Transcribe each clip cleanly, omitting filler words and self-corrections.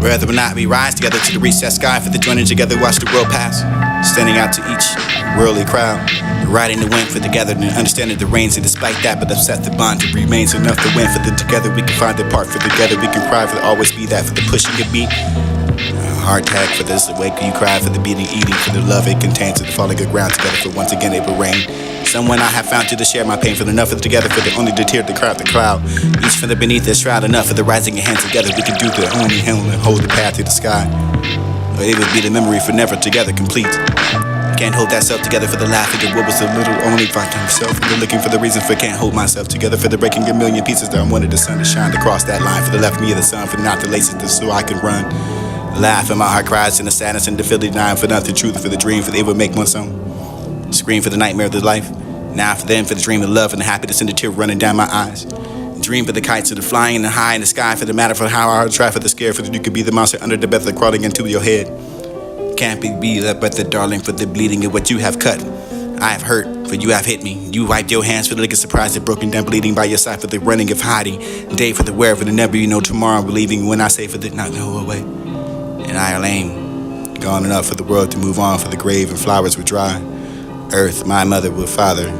Rather or not, we rise together to the reach that sky for the joining together, watch the world pass. Standing out to each worldly crowd, riding the wind for together and understanding the reins. And despite that, but upset the bond, it remains enough to win for the together. We can find the part for together, we can cry for the always be that for the pushing a beat. Heart tag for this, awake you cry for the beating, eating for the love it contains, to the falling of ground together for once again it will rain. Someone I have found to share my pain, for the enough of the together, for the only to tear the crowd. Each from the beneath the shroud, enough for the rising of hands together. We can do the only helm and hold the path to the sky. Or it would be the memory for never together complete. Can't hold that self together for the laughing of what was a little only finding myself. And then looking for the reason for can't hold myself together, for the breaking a million pieces that I wanted the sun to shine across that line, for the left me of the sun, for not the laces so I can run. Laugh and my heart cries in the sadness and the filthy nine, for not the truth, for the dream, for they would make one song. Scream for the nightmare of the life. Now for them, for the dream of love and the happiness and the tear running down my eyes. Dream for the kites of the flying and high in the sky, for the matter for how I try for the scare, for that you could be the monster under the bed that crawling into your head. Can't be that but the darling, for the bleeding of what you have cut. I have hurt, for you have hit me. You wiped your hands for the liquor surprise, and broken down bleeding by your side, for the running of hiding. Day for the wherever the never you know tomorrow believing when I say for the not no away. And I are lame, gone enough for the world to move on, for the grave and flowers were dry. Earth, my mother with father,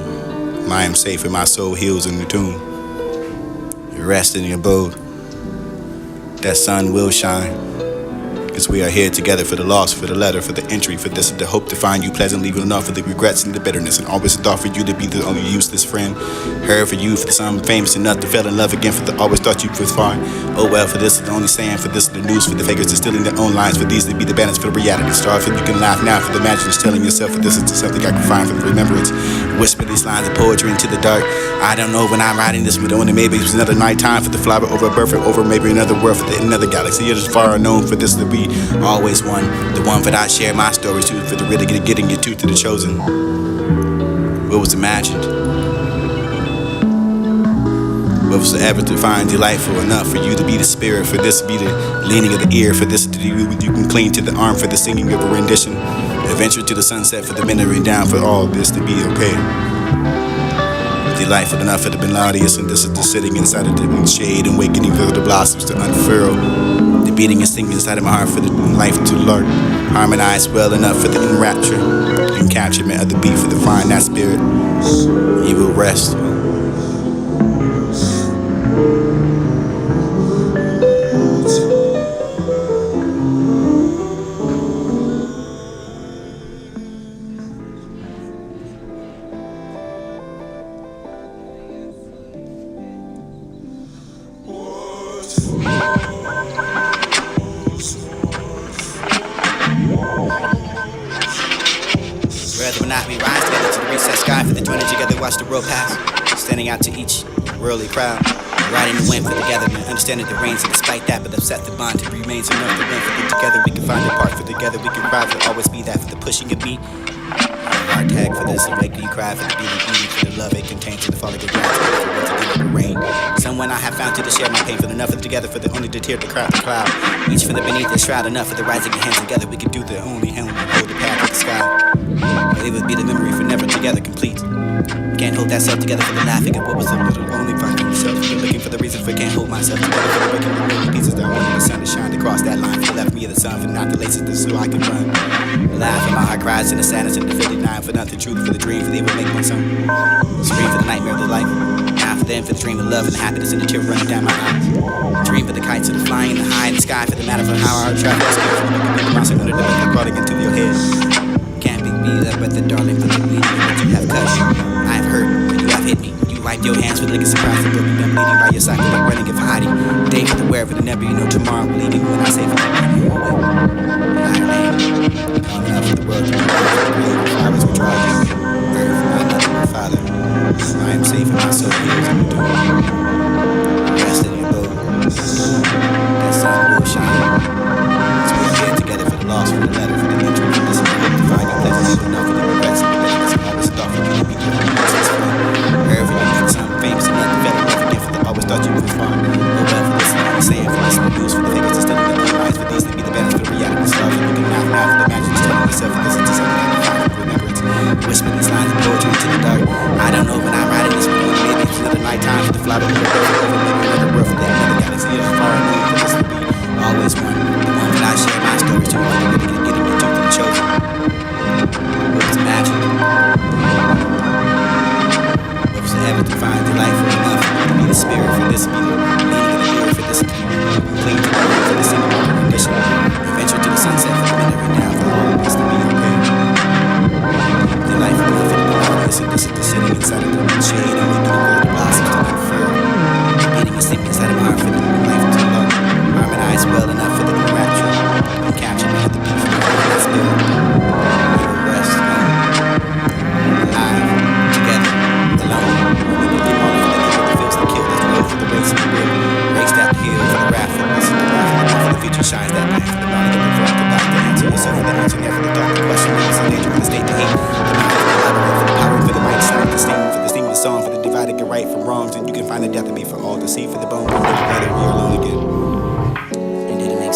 I am safe and my soul heals in the tomb. Rest in the abode, that sun will shine. Cause we are here together for the loss, for the letter, for the entry, for this, and the hope to find you pleasantly enough, for the regrets and the bitterness, and always a thought for you to be the only useless friend. Her for you, for the some famous enough to fell in love again, for the always thought you was fine. Oh well, for this is the only saying, for this is the news, for the fakers distilling their own lines, for these to be the balance, for the reality star, for you can laugh now, for the imagination telling yourself, for this is something I can find, for the remembrance. Whisper these lines of poetry into the dark. I don't know when I'm writing this, but only maybe it was another night time, for the flower over a birth, over maybe another world, for another galaxy. It is far unknown for this to be always one, the one that I share my stories to, for the really getting your tooth to the chosen. What was imagined? What was ever to find delightful enough for you to be the spirit, for this to be the leaning of the ear, for this to you can cling to the arm, for the singing of a rendition, adventure to the sunset, for the minute down, for all this to be okay. Delightful enough for the melodious, and this is the sitting inside of the shade and wakening for the blossoms to unfurl. The beating and singing inside of my heart for the life to lark. Harmonize well enough for the enrapture, encapturement of the beat for the find that spirit. You will rest. Rather or not, we rise together to the reach that sky, for the joining together, watch the world pass. Standing out to each worldly crowd, riding the wind for together and understanding the reins. And despite that, but upset the bond, it remains enough to win for the together. We can find the part for together, we can cry for always be that, for the pushing a beat. Heart tag for this, awake you cry for the beating, eating for the love it contains, to the falling of ground together for once again it will rain. Someone I have found to share my pain, for the enough of together, for the only to tear the cloud. Each from the beneath the shroud, enough for the rising of hands together. We can do the only helm and hold the path to the sky. It would be the memory for never together complete. Can't hold that self together for the laughing of what was a little only finding myself. Looking for the reason for can't hold myself together, for the breaking a million pieces that I wanted the sun to shine across that line, for the left me of the sun, for not the laces so I can run. Laugh and my heart cries in the sadness and the 59, for not the truth, for the dream, for they would make one song. Scream for the nightmare of the life. Now for them, for the dream of love and the happiness and the tear running down my eyes. Dream for the kites of the flying and the high in the sky, for the matter for how our travel is scared, for the monster under the bed that crawling into your head. Can't be that but the darling, for the bleeding of what you have cut. I have hurt, but you have hit me. You wiped your hands for the liquor surprise, and broken down bleeding by your side, for the running of hiding. Day for the wherever the never you know tomorrow believing when I say for the running away. I am lame, gone enough for the world to move on, for the grave and flowers were dry. Earth, my mother, my father, I am safe and my soul heals in the tomb. Rest in your abode, that sun will shine. As we are here together for the loss, for the letter, for the entry, for this and the hope to find you pleasant enough for the regrets and the bitterness, and always a thought for you to be the only useless friend. Wherever you meet some famous and nothing better, never again for the always thought you was fine. Oh well, for this and I'm saying, for this and the news, for the figures that still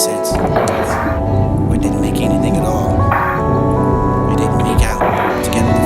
sense. Or it didn't make anything at all. It didn't make out together.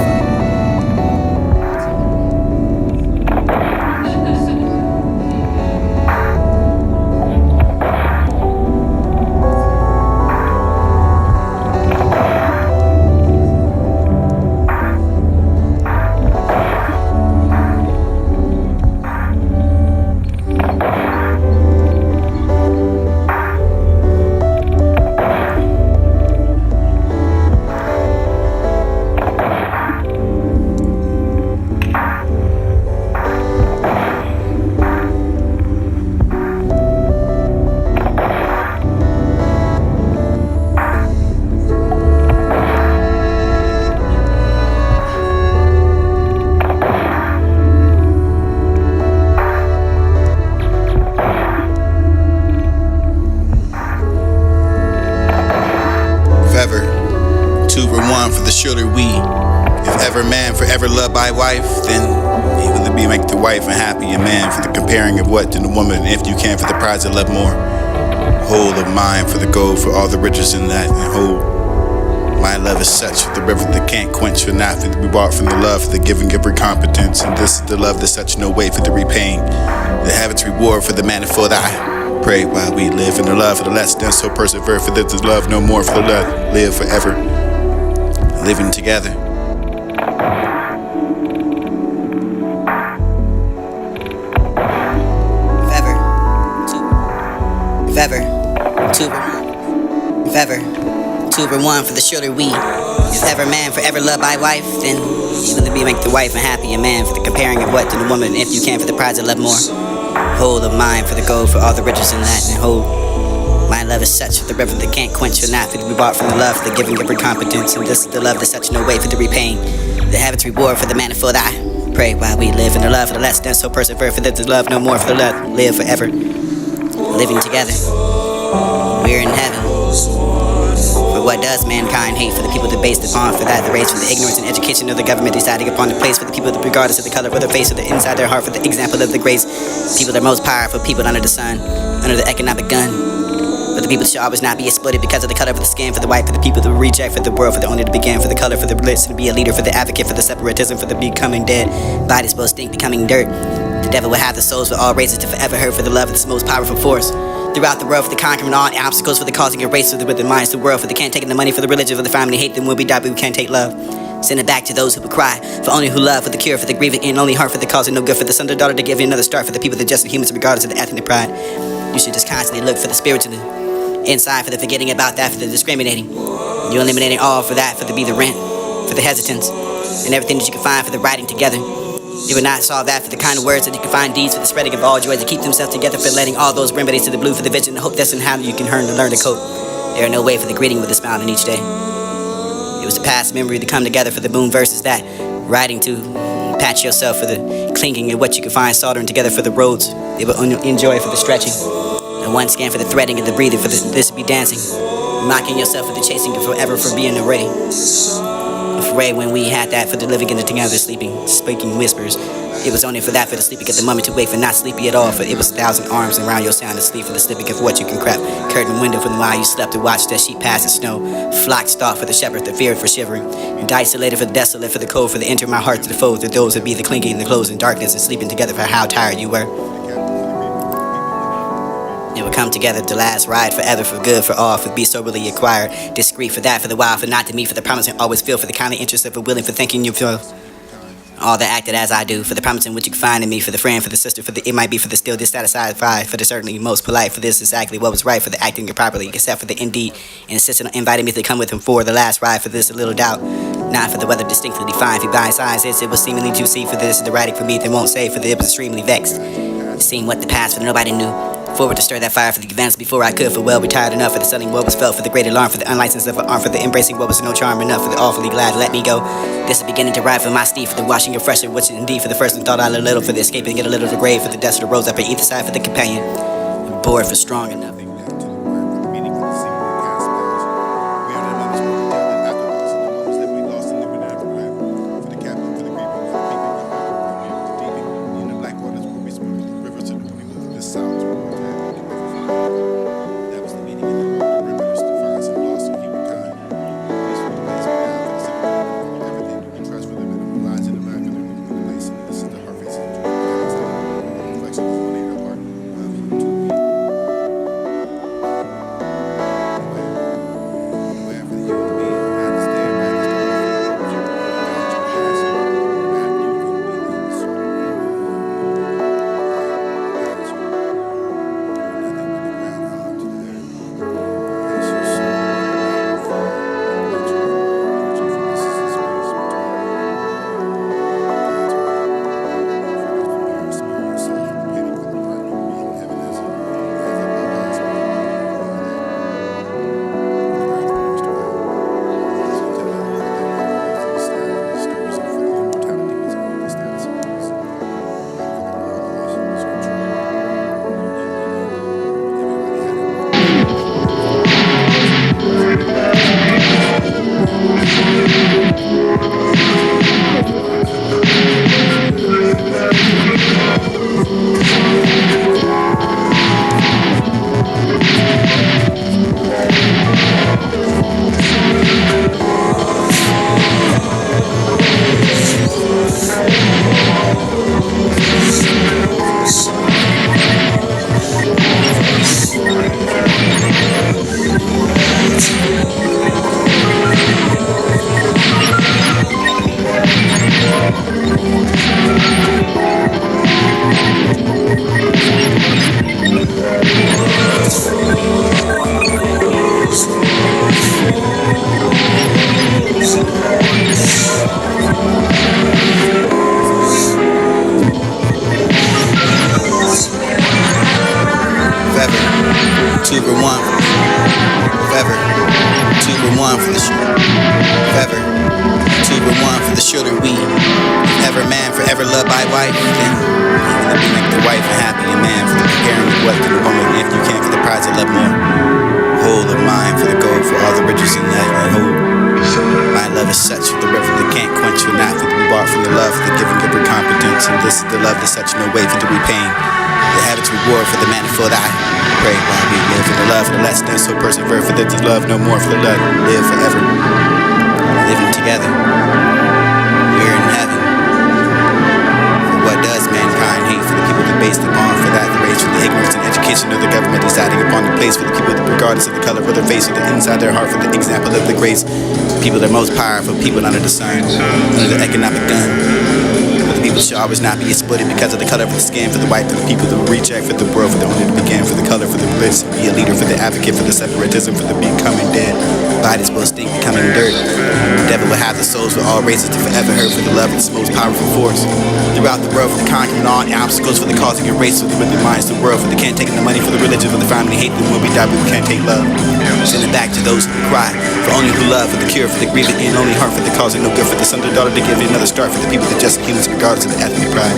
Two were one for the surely we. If ever man forever loved by wife, then he will be make the wife unhappy, and man for the comparing of what to the woman, if you can for the prize of love more. Whole of mine for the gold, for all the riches in that, and whole. My love is such, the river that can't quench, for not for the be bought from the love, for the giving giver competence, and this is the love that's such no way for the repaying. The habit's reward for the manifold I pray while we live in the love for the less than so persevere for this love no more for the love live forever. Living together. If ever, two were one for the surely we. If ever man forever loved by wife, then you will be make the wife unhappy, and man for the comparing of what to the woman, if you can for the prize of love more. Whole of mine for the gold, for all the riches in that, and whole. My love is such for the river that can't quench, or not for to be bought from the love, for the giving giver competence, and this is the love that's such no way for the repaying. The habit's reward for the manifold I pray while we live in the love for the less than so persevere for this love no more for the love live forever. Living together, we're in heaven. For what does mankind hate? For the people that based upon, for that the race, for the ignorance and education of the government deciding upon the place, for the people that regardless of the color of their face or the inside their heart, for the example of the grace. People that are most powerful, people under the sun, under the economic gun. But the people should always not be exploited because of the color of the skin. For the white, for the people that reject, for the world, for the only to begin, for the color, for the bliss, to be a leader, for the advocate, for the separatism, for the becoming dead. Bodies will stink, becoming dirt. The devil will have the souls for all races to forever hurt, for the love of this most powerful force. Throughout the world, for the conquering all obstacles, for the causing a race with the minds of the world, for the can't take the money, for the religion, for the family hate them will be died, but we can't take love. Send it back to those who will cry, for only who love, for the cure, for the grieving and only heart, for the causing no good, for the son or daughter to give you another start, for the people that just humans regardless of the ethnic pride. You should just constantly look for the spiritual inside, for the forgetting about that, for the discriminating. You're eliminating all for that, for the be the rent, for the hesitance, and everything that you can find for the writing together. They would not solve that for the kind of words that you can find deeds for the spreading of all joy to keep themselves together, for letting all those remedies to the blue for the vision, the hope that's in how you can learn to cope. There are no way for the greeting with a smile in each day. It was the past memory to come together for the boom verses that writing to patch yourself for the clinging and what you can find soldering together for the roads. They will enjoy for the stretching. And one scan for the threading and the breathing for this be dancing. Mocking yourself for the chasing forever for being array. Afraid when we had that for the living in the together sleeping, speaking whispers. It was only for that for the sleeping at the moment to wait for not sleepy at all. For it was 1,000 arms around your sound asleep for the slipping of what you can crap. Curtain window from while you slept to watch that sheep pass in snow. Flock stalk for the shepherd, the feared for shivering. And isolated for the desolate, for the cold, for the enter my heart to the foes, to those that be the clinging in the clothes in darkness and sleeping together for how tired you were. It would come together to last ride forever for good for all, for be soberly acquired, discreet for that, for the wild, for not to me, for the promising always feel, for the kindly interest of a willing, for thinking you feel. All that acted as I do, for the promising which you can find in me, for the friend, for the sister, for the it might be, for the still dissatisfied, for the certainly most polite, for this exactly what was right, for the acting improperly, except for the indeed, insisting on inviting me to come with him for the last ride, for this a little doubt, not for the weather distinctly defined, if you blind signs it was seemingly too see, for this is the writing for me that won't say, for the it was extremely vexed, seeing what the past, for nobody knew. Forward to stir that fire for the events before I could, for well retired enough for the sudden what was felt, for the great alarm, for the unlicensed of an arm, for the embracing what was no charm enough, for the awfully glad let me go. This is beginning to ride for my steed, for the washing of fresher, which indeed for the first and thought I little, for the escaping get a little of the grave, for the dust of the rose up at either side, for the companion, and bored for strong enough. That was the meaning. Forever, 2-1 for the shooter. Forever, 2-1 for the shooter. We, ever man, forever loved by wife. Then, let me make the wife a happy and man for the preparing of what to the woman. If you can, for the prize of love more. Whole of mine for the gold, for all the riches in that I hold. My love is such with the river that can't quench or not for the reward from the love, for the giving of recompetence. And this is the love that's such no way for the repaying. The habit's reward for the manifold I pray while we live for the love, for the less than so persevere for the love no more for the love, live forever. Living together, we're in heaven. For what does mankind hate for the people that based upon, for that the race, for the ignorance and education of the government deciding upon the place, for the people that regardless of the color of their face, or the inside their heart, for the example of the grace. People that are most powerful, people under the sun, under the economic gun. But the people should always not be exploited because of the color of the skin, for the white, for the people that will reject, for the world, for the only to begin, for the color, for the bliss, be a leader, for the advocate, for the separatism, for the becoming dead. Bodies will stink, becoming dirt. The devil will have the souls for all races to forever hurt, for the love is the most powerful force throughout the world, for the conquering all obstacles, for the causing a race, for the really minds of the world, for the can't taking the money, for the religion, for the family hate them when we die, but we can't take love. Send it back to those who cry, for only who love, for the cure, for the grieving and only heart, for the causing no good, for the son or daughter to give you another start, for the people that just humans regardless of the ethnic pride.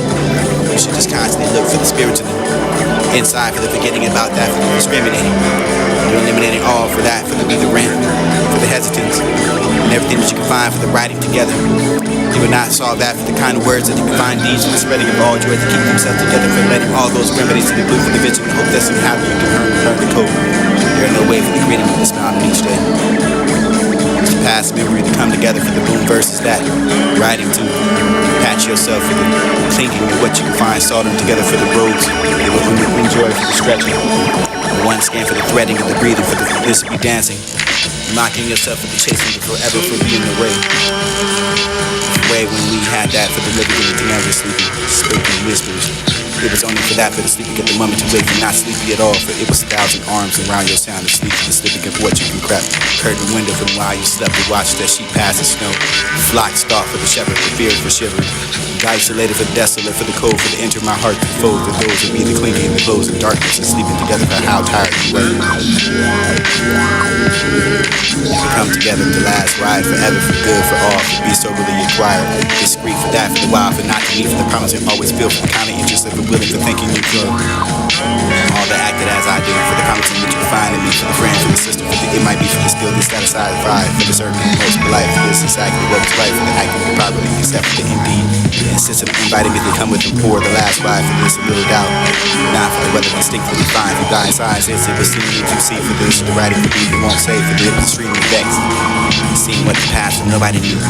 We should just constantly look for the spiritual inside, for the forgetting about that, for the discriminating, for eliminating all for that, for the rent, for the hesitance, and everything that you can find for the writing together. You will not solve that for the kind of words that you can find deeds, for the spreading of all joy to keep themselves together, for letting all those remedies to the blue for the vision and hope that somehow you can learn the code. There are no way for the greeting of this mountain each day. It's the past memory to come together for the boom verses that writing to patch yourself for the thinking of what you can find, saw them together for the roads. They will enjoy for the stretching. The one scan for the threading and the breathing, for the this be dancing. Mocking yourself for the chasing, but forever for being away. Way when we had that for the living and the together sleeping, speaking whispers. It was only for that, for the sleeping at the moment to wake, and not sleepy at all, for it was 1,000 arms around your sound of sleep, and the sleeping of what you can crack. Curtain window from while you slept to watch that sheep pass the snow. Flock stalk for the shepherd, for fear for shivering. Isolated for desolate, for the cold, for the enter my heart, the fold, for those who be the clinging, the clothes in darkness, and sleeping together for how tired you were. To come together to last ride forever, for good, for all, to be soberly acquired. Discreet for that, for the wild, for not to need, for the promise and always feel, for the kind of interest of the willing, for thinking you could. All that acted as I do, for the promise that you find in me, for the friends, for the sister, for the it might be for the still dissatisfied pride, for the certain most polite, for this is exactly what was right, for the acting properly, except for the indeed. The insistent inviting me to come with and pour the last ride, for this a little doubt. Not for the weather distinctly fine, for blind signs, it was seeing you see, for this the writing for me, won't say, for the extremely vexed. Seeing what the past from nobody knew.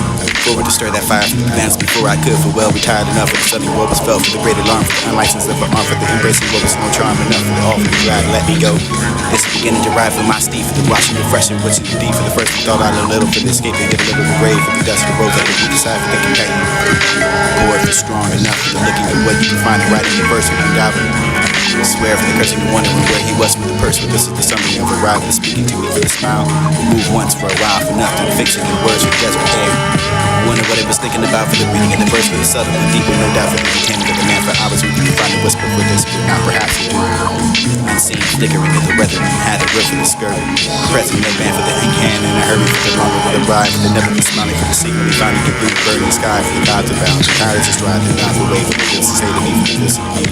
Forward to stir that fire from the advance before I could, for well retired enough, for the sudden what was felt, for the great alarm, for the unlicensed of arm, for the embracing what was no charm enough, for the all for the glad let me go. This is beginning to ride for my steed, for the washing, refreshing, what's in the deep, for the first thought I learned little, for the escape and get a little bit grave, for the dust of the rose, that the decide for the companion. Or if it's strong enough, for the looking at what you can find and writing the verse with undoubtedly. Swear for the cursing and wondering where he was with the purse, but this is the summary of arrival, speaking to me for the smile. Move once for a while, for nothing, fixing the words with desperate air. Wonder what it was thinking about for the reading in the verse, for the subtle and deeper, no doubt for the containment of the man for hours we can find a whisper for this, but not perhaps a word. Unseen flickering of the weather, had a roof in the skirt. Pressing no man for the ink hand in a hurry for the longer with the ride, for the never be smiling for the sea when we finally get through the burning sky for the gods about. The tires is dry, the gods away for the this to say to me for the this and me.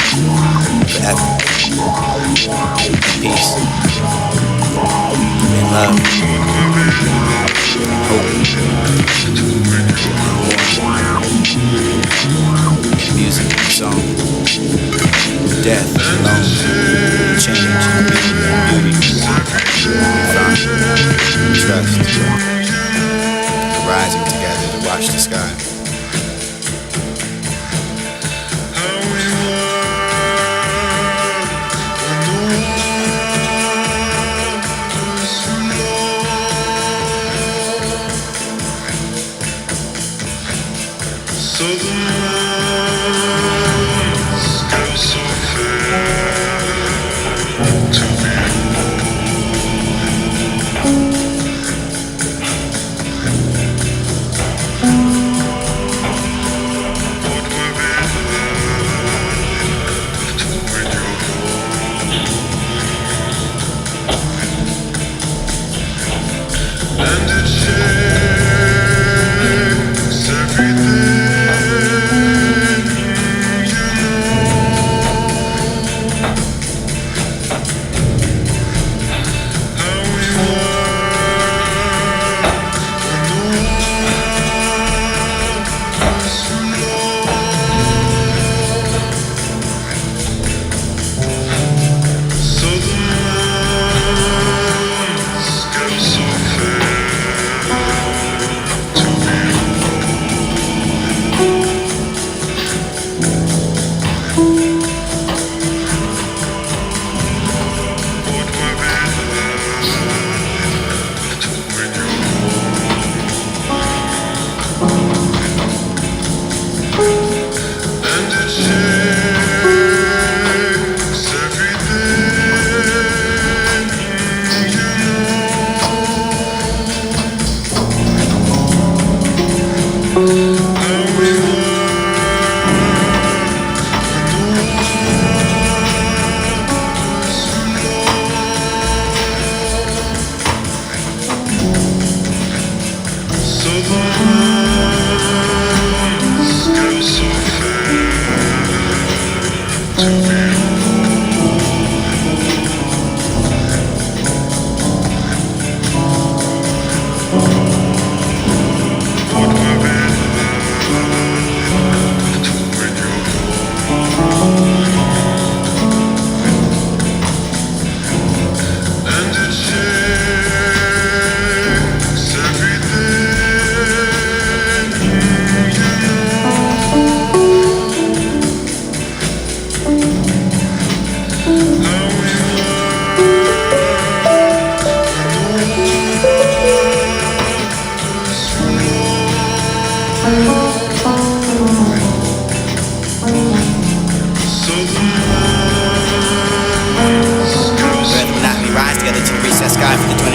Forever. Peace. And love. Hope. And music, song. Death, alone. Change, beauty. Fun. Trust. Rising together to watch the sky. So the months go so fast to me. What will be left when you're gone?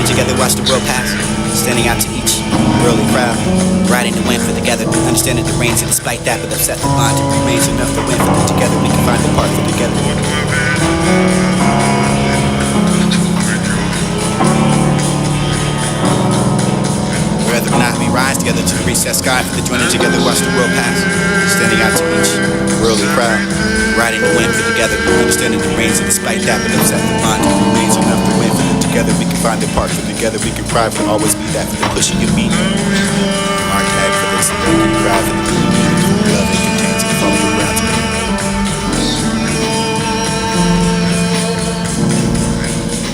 together, watch the world pass. Standing out to each worldly crowd. Riding the wind for together, understanding the reins, and despite that, but upset the bond. It remains enough to win for the together. We can find the part for together. Whether or not we rise together to the recessed sky for the joining together, watch the world pass. Standing out to each worldly crowd. Riding the wind for together, understanding the reins, and despite that, but upset the bond. It remains enough to win for the together. We can find the part for together. We can cry for always be that for the pushing and beating. Our tag for this, we can cry for the love it contains and follow around together. So the moons go so fair to what we're in to and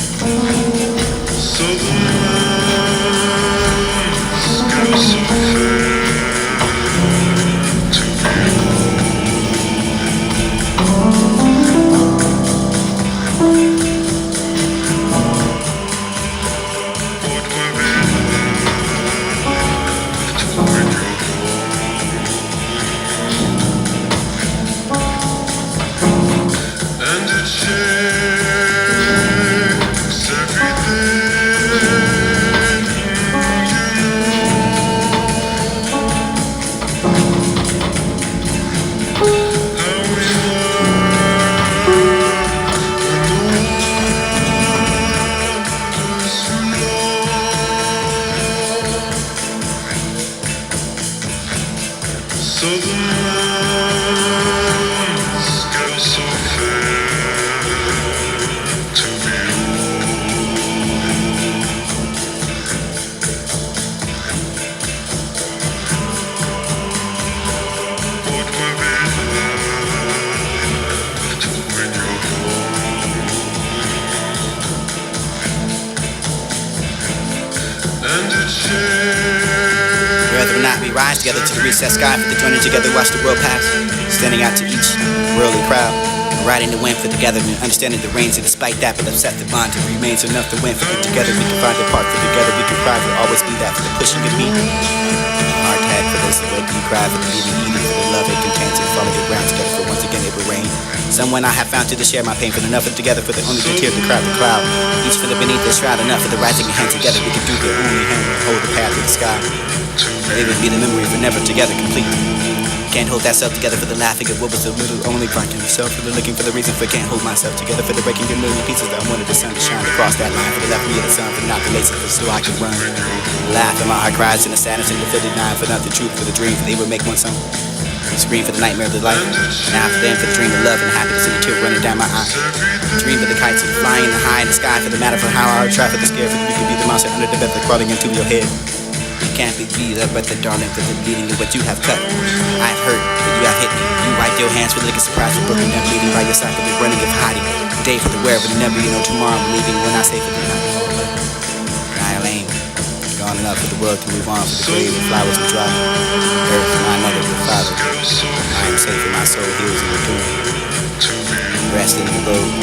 it shakes everything you know. How we so the moons go so fair to what we're to when you're and it Whether or not we rise together to the recessed sky for the joining together, watch the world pass. Standing out to each worldly crowd. Riding the wind for together and understanding the reins, and despite that, but upset the bond. It remains enough to win for the together. We can find the part for together. We can cry for always be that for the pushing and beating. Our tag for this, the waking cry for the beating, eating for the love it contains and follow the ground together for once again it will rain. Someone I have found to share my pain for the nothing together for the only to tear the crowd the cloud. Each for the beneath the shroud, enough for the rising hand together. We can do the only hand and hold the path to the sky. It would be the memory for never together complete. Can't hold that self together for the laughing of what was the little only part to yourself. For the looking for the reason for can't hold myself together. For the breaking a million pieces that I wanted the sun to shine across that line. For the left me of the sun, for not the laces for so I could run. Laugh and my heart cries in the sadness and the 59. For not the truth, for the dream, for they would make one song. Scream for the nightmare of the life. And after then for the dream of love and happiness and the tear running down my eye. Dream of the kites flying in the high in the sky. For the matter for how I try for the scare. For the we could be the monster under the bed that crawling into your head. Can't be beat up at the darling for the bleeding of what you have cut. I have hurt, but you have hit me. You wipe your hands for the lick of surprise for broken down bleeding by your side for the running of hiding. Day for the wear, but never you know tomorrow I'm leaving when I say for the night. I lame, gone enough for the world to move on for the grave and flowers to dry. Earth and my mother will father. I am safe and my soul heals in the tomb. Rest in the road,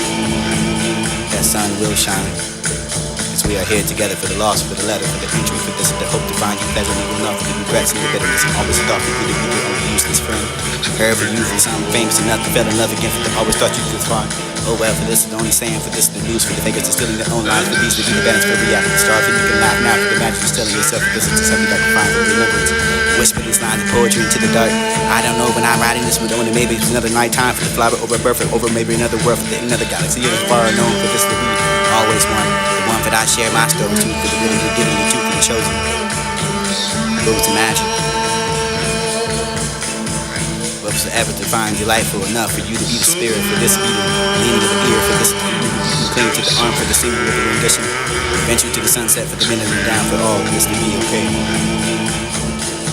that sun will shine. We are here together for the loss, for the letter, for the entry, for this, the hope to find you pleasantly enough, for the regrets and the bitterness, and always thought for you to be your only useless friend. Heard for you for some famous enough to fell in love again, for the always thought you could find. Oh well, for this is the only saying, for this is the news, for the fakers distilling their own lives, for these to be the balance, for the reaction to starve, and you can laugh now, for the magic you're telling yourself, for this is just something that can find for remembrance. Whisper these lines of poetry into the dark. I don't know when I'm writing this, but only maybe it's another night time for the flower over birth, over maybe another world, for another galaxy, it is far unknown, for this to be always one. The one that I share my story to, for the really the giving the truth for the chosen. What was imagined? What was ever defined delightful enough for you to be the spirit, for this to be the leaning of the ear, for this to be cling to the arm, for the singing of the rendition. Venture to the sunset for the minute and down for all this to be okay.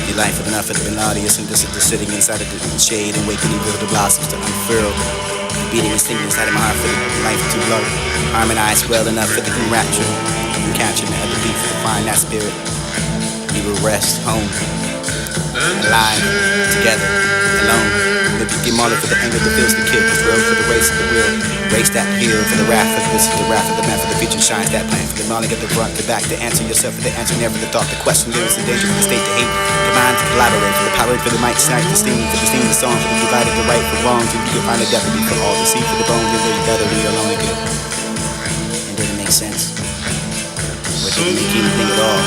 Delightful enough for the melodious, and this is the sitting inside of the shade and waking evil the blossoms to unfurl. The beating and stinging inside of my heart for the life to blow. Harmonize well enough for the rapture. You can capture me at the beat for to find that spirit. You will rest home, alive, together, alone. Maybe give all for the anger that feels the kill, the thrill for the race of the will. Race that hill for the wrath of this, the wrath of the man for the future shines that plan for the morning of the front, the back, the answer yourself for the answer, never the thought, the question. There is the danger for the state to hate, the mind to collaborate, for the power for the might, snipe the steam, for the steam, the song, for the divided, the right, for wrongs, and you can find the deputy for all the seed for the bones, and there together we are only good. And did it make sense? didn't make anything at all.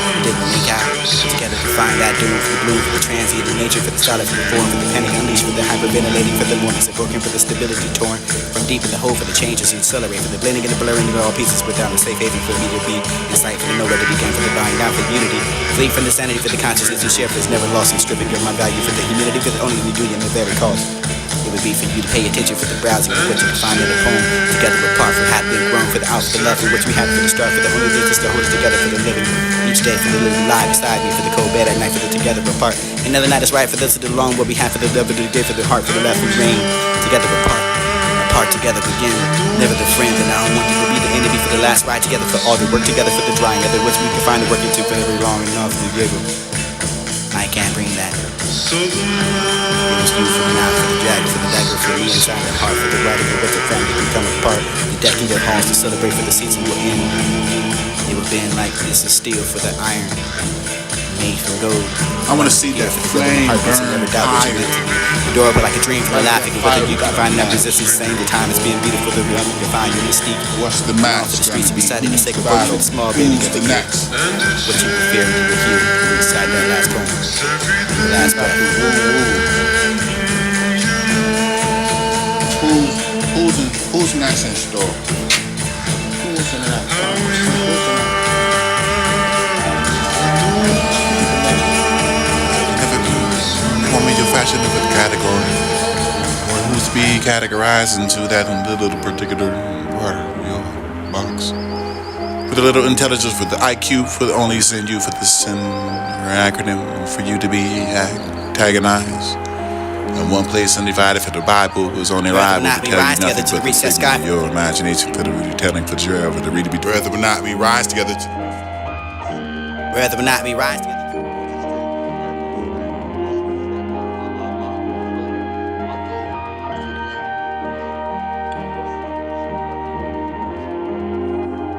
We didn't make out. Together to find that doom for the bloom, for the transient nature, for the solid, for the form, for the panic unleashed, for the hyperventilating, for the mornings that broken, for the stability torn from deep in the hole, for the changes you accelerate, for the blending and the blurring of all pieces without a safe haven for me to be in sight, for the nowhere to begin, for the buying down, for unity, flee from the sanity, for the consciousness you share, for it's never lost and stripping of my value, for the humility, for the only we do you at very cost. It would be for you to pay attention for the browsing of what you can find in a poem. Together apart for happy and grown, for the out, for the love, for which we have for the start, for the only distance to hold us together, for the living each day, for the living lie beside me, for the cold bed at night, for the together apart. Another night is right for this, for the long what we have, for the love of the day, for the heart, for the left we reign. Together apart, apart together begin. Never the friend, and I don't want you to be the enemy, for the last ride together, for all the work together, for the drying other which we can find the work into for every long enough to be able. I can't bring that. It was you for the now, for the dragon, for the dagger, for the inside the heart, for the writing of what the family become apart. The decking of halls to celebrate for the season will end. It would bend like this is steel for the iron, made from gold. I want to see that flame burn higher. Adorable like a dream from the laughing, and whether you can find that resistance, saying the time is being beautiful, the realm you can find your mystique. What's the match For the gonna streets be? beside the Who's sacred the word battle? for the small baby Who's of the the next? what you prefer to hear inside that last poem. The last part. Who's next in store? Who's in that? Want me to fashion it with category, or who's to be categorized into that little particular part of your box. With a little intelligence, for the IQ, for the only send you for the sin or acronym, for you to be antagonized. In one place undivided, for the Bible was only liable to tell you nothing but the figment of your imagination, for the retelling, for Jarrell, for the reader be rather but not we rise together. Rather but not we rise together.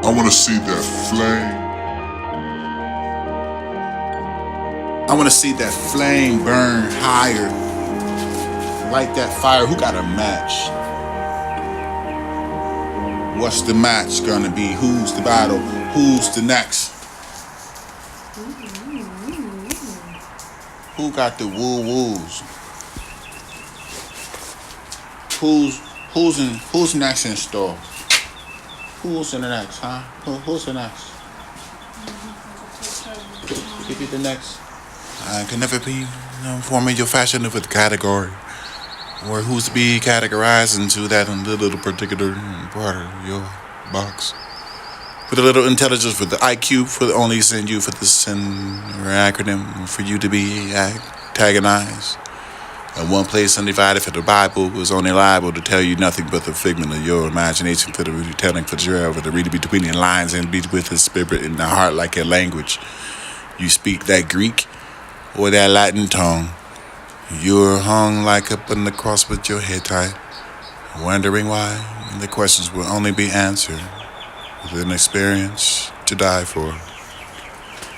I wanna see that flame. I want to see that flame burn higher. Light that fire. Who got a match? What's the match gonna be? Who's the battle? Who's the next? Who got the woo woos? Who's next in store? Who's in the next, huh? Who's the next? Give me the next. I can never be forming your fashion with category, or who's to be categorized into that little particular part of your box. With a little intelligence, for the IQ, for the only send you for the sin or acronym, for you to be antagonized. In one place undivided, for the Bible was only liable to tell you nothing but the figment of your imagination, for the retelling, for Jarrell, for the reader between the lines and be with his spirit in the heart like a language. You speak that Greek or that Latin tongue. You're hung like up on the cross with your head tight, wondering why the questions will only be answered with an experience to die for.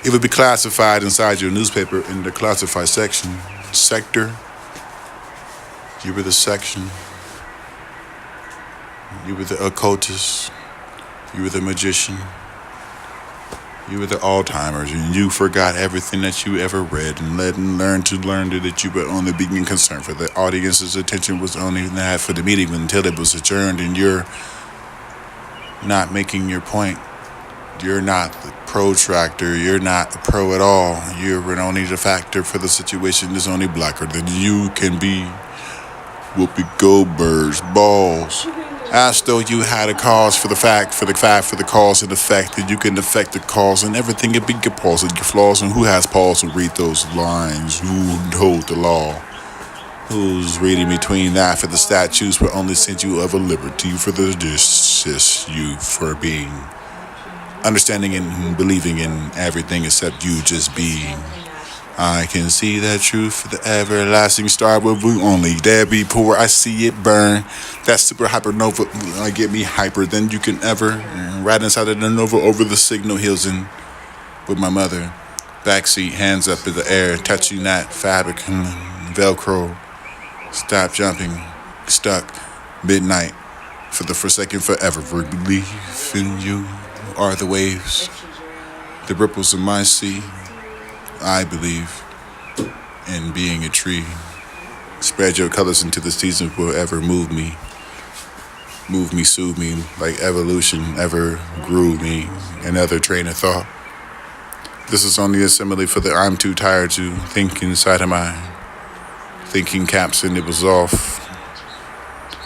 It would be classified inside your newspaper in the classified section. Sector. You were the section. You were the occultist. You were the magician. You were the Alzheimer's, and you forgot everything that you ever read and learned that you were only being concerned for the audience's attention was only that for the meeting until it was adjourned, and you're not making your point. You're not the protractor. You're not a pro at all. You're only the factor for the situation is only blacker than you can be. Whoopi Goldberg's balls. As though you had a cause for the cause and effect, that you can affect the cause and everything can be your pause and your flaws, and who has pause to read those lines? Who hold the law? Who's reading between that for the statutes will only send you of a liberty for the justice you for being understanding and believing in everything except you just being. I can see that truth, the everlasting star will only there be poor. I see it burn. That super hypernova, get me hyper than you can ever. Right inside of the nova over the signal hills and with my mother. Backseat, hands up in the air, touching that fabric and Velcro. Stop jumping, stuck, midnight. For the forsaken forever, believe in you. are the waves, the ripples in my sea. I believe in being a tree. Spread your colors into the seasons will ever move me, soothe me, like evolution ever grew me. Another train of thought. This is only a simile for the I'm too tired to think inside of my thinking caps, and it was off.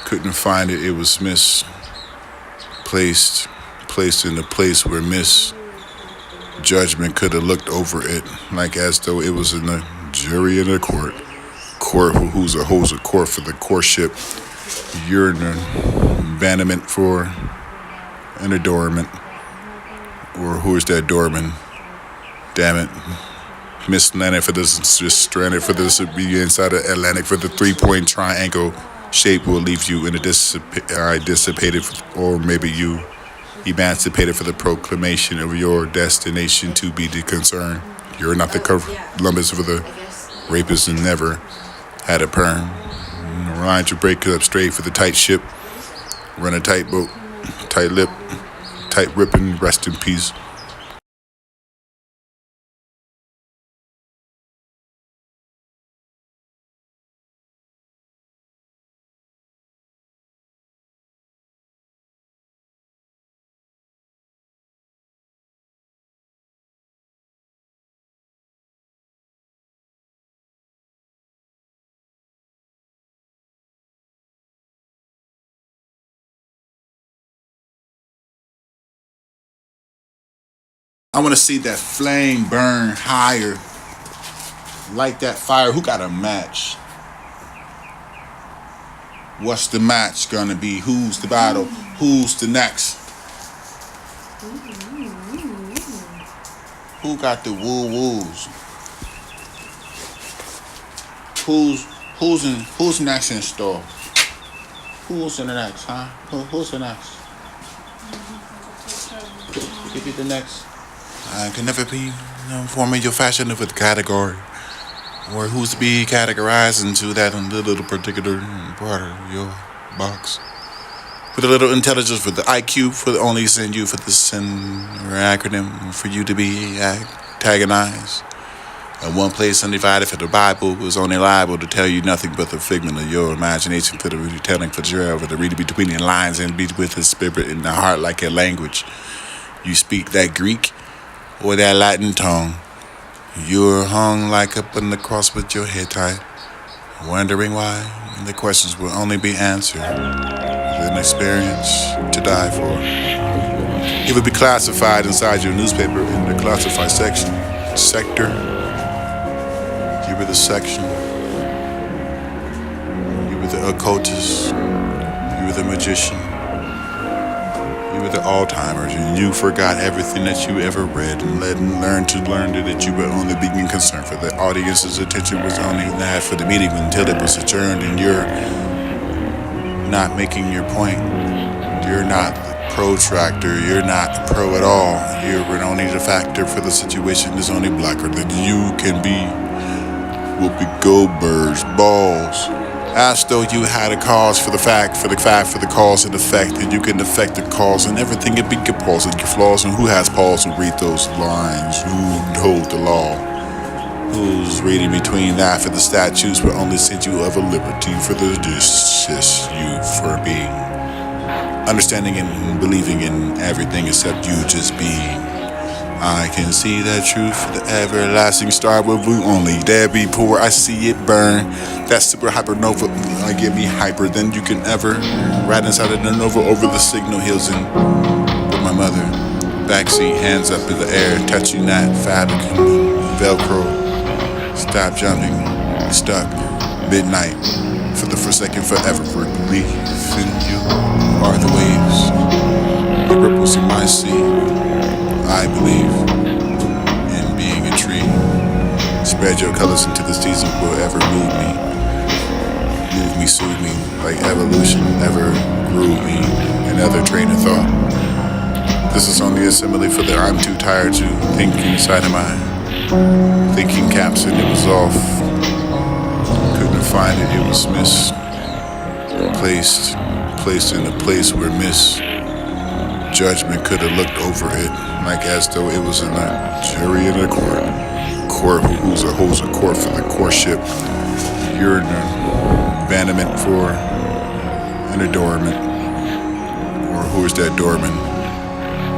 Couldn't find it, it was misplaced, placed in a place where misjudgment could have looked over it, like as though it was in a jury in a court. Who's a court for the courtship. You're an abandonment for an adornment. Or who is that doorman? Damn it. Miss Atlantic for this, just stranded for this to be inside of Atlantic for the 3-point triangle shape will leave you in a dissipated, or maybe you emancipated for the proclamation of your destination to be the concern. You're not the Columbus for the rapist and never had a perm. Line to break it up straight for the tight ship. Run a tight boat, tight lip, tight ripping, rest in peace. I want to see that flame burn higher. Light that fire. Who got a match? What's the match gonna be? Who's the battle? Who's the next? Who got the woo woos? Who's next in store? Who's in the next, huh? Who's the next? Give me the next. I can never be forming your fashion with category, or who's to be categorized into that little particular part of your box. With a little intelligence for the IQ, for the only send you for the sin or acronym for you to be antagonized. In one place undivided for the Bible was only liable to tell you nothing but the figment of your imagination for the retelling for Gerald, for the reading between the lines and be with his spirit in the heart like a language. You speak that Greek or that Latin tongue. You're hung like up on the cross with your head tight, wondering why, and the questions will only be answered with an experience to die for. It would be classified inside your newspaper in the classified section. Sector. You were the section. You were the occultist. You were the magician. You were the Alzheimer's, and you forgot everything that you ever read and learned that you were only being concerned for. The audience's attention was only that for the meeting until it was adjourned, and you're not making your point. You're not protractor. You're not pro at all. You're only the factor for the situation is only blacker than you can be. Whoopi Goldberg's balls. As though you had a cause for the fact, for the cause and effect, and you can affect the cause and everything it be your pause and your flaws, and who has pause to read those lines, who hold the law, who's reading between that for the statutes will only send you of a liberty for the just you for being, understanding and believing in everything except you just being. I can see that truth, the everlasting star will only there be poor. I see it burn. That super hypernova, I get me hyper than you can ever. Right inside of the nova over the signal hills and with my mother. Backseat, hands up in the air, touching that fabric and Velcro. Stop jumping, stuck, midnight. For the forsaken forever, for belief in you are the waves, the ripples in my sea. I believe in being a tree. Spread your colors into the season will ever move me, soothe me, like evolution ever grew me. Another train of thought. This is only a simile for the I'm too tired to think inside of my thinking caps, and it was off. Couldn't find it, it was misplaced in a place where judgment could have looked over it, like as though it was in a jury in a court. Court who's a court for the courtship. You're an abandonment for an adornment. Or who is that doorman?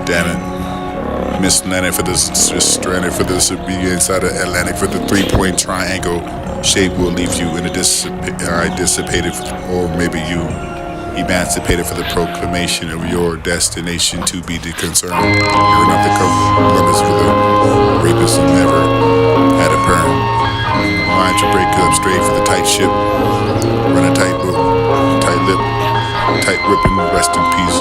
Damn it. Miss Atlantic for this, just stranded for this, be inside of Atlantic for the 3-point triangle shape will leave you in a dissipated, or maybe you emancipated for the proclamation of your destination to be the concern. You're not the Columbus for the rapist who never had a perm. Mind to break up straight for the tight ship. Run a tight book, tight lip, tight ripping, rest in peace.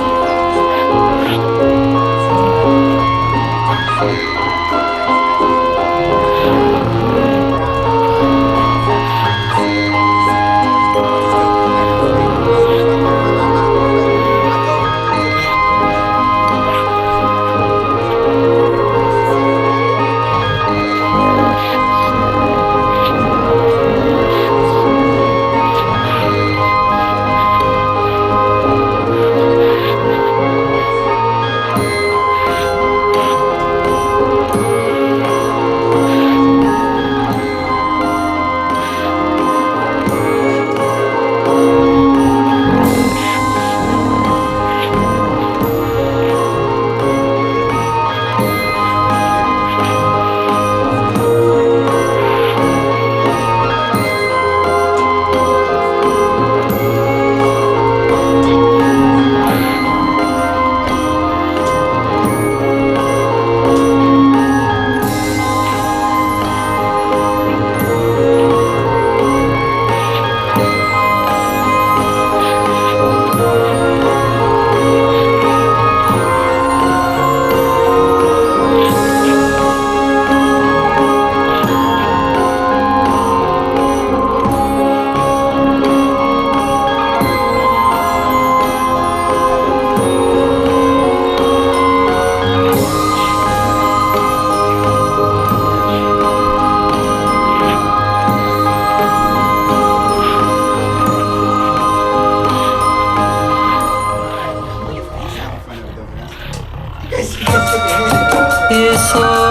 It's all